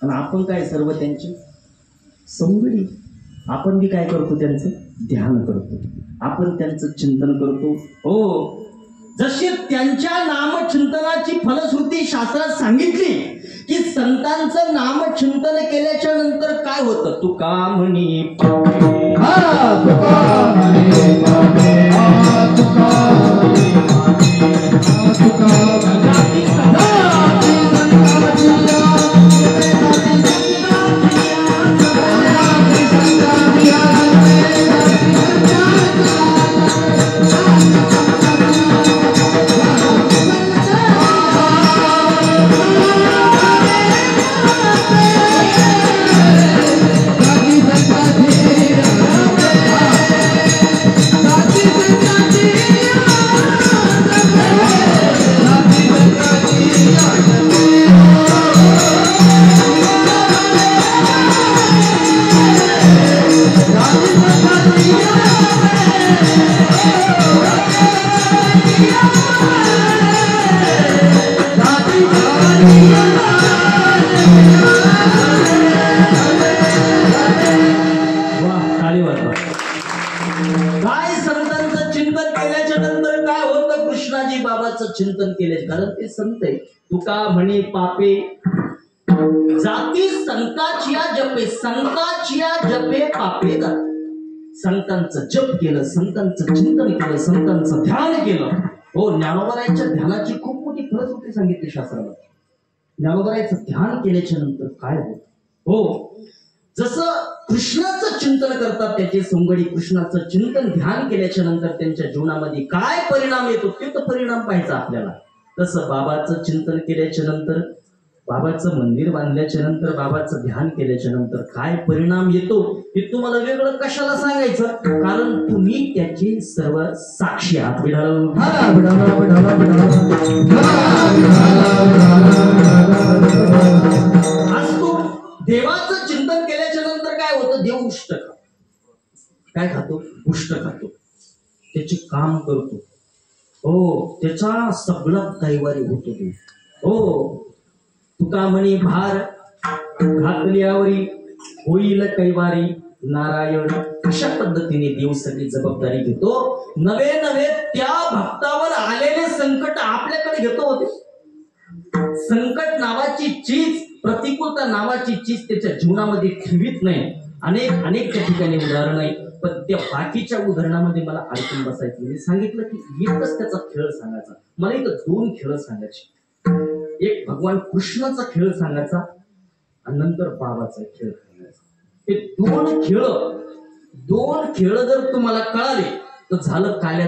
आणि आपण काय सर्व त्यांची संगडी. आपण बी काय करतो, त्यांचं ध्यान करतो, आपण त्यांचं चिंतन करतो. हो, जशी त्यांच्या नामचिंतनाची फलश्रुती शास्त्रात सांगितली की संतांचं नामचिंतन केल्याच्या नंतर काय होतं. तुका म्हणी चिंतन केले. कारण ते संत आहे. तुका म्हणे पापे जाती संताचिया जपे, संताचिया जपे पापे जाती. संतांचं जप केलं, संतांचं चिंतन केलं, संतांचं ध्यान केलं. हो, ज्ञानोबरायांच्या ध्यानाची खूप मोठी फलश्रुती सांगितली शास्त्राला. ज्ञानोबरायांचं ध्यान केल्याच्या नंतर काय होत. हो, जसं कृष्णाचं चिंतन करतात त्याचे सोंगडी, कृष्णाचं चिंतन ध्यान केल्याच्या नंतर त्यांच्या जीवनामध्ये काय परिणाम येतो ते तर परिणाम पाहायचा आपल्याला. तसं बाबाचं चिंतन केल्याच्या नंतर, बाबाचं मंदिर बांधल्याच्या नंतर, बाबाचं ध्यान केल्याच्या नंतर काय परिणाम येतो हे तुम्हाला वेगळं कशाला सांगायचं. कारण तुम्ही त्याचे सर्व साक्षी आहात. आज तू देवाचं चिंतन केल्याच्या नंतर काय होतं. देव उष्ट खातो. काय खातो. उष्ट खातो. त्याचे काम करतो. हो, त्याचा सगळा कैवारी होतो. हो, तुका म्हणे भार घातल्यावरी होईल कैवारी नारायण. अशा पद्धतीने देव सगळी जबाबदारी घेतो. नवे नवे त्या भक्तावर आलेले संकट आपल्याकडे घेतो होते. संकट नावाची चीज, प्रतिकूलता नावाची चीज त्याच्या जीवनामध्ये ठेवीत नाही. अनेक त्या ठिकाणी उदाहरण आहे. पण त्या बाकीच्या उदाहरणामध्ये मला अडकून बसायचं. मी सांगितलं की एकच त्याचा खेळ सांगायचा. मला इथं 2 खेळ सांगायचे. एक भगवान कृष्णाचा खेळ सांगायचा आणि नंतर बाबाचा खेळ सांगायचा. हे 2 खेळ जर तुम्हाला कळाले तर झालं काल्या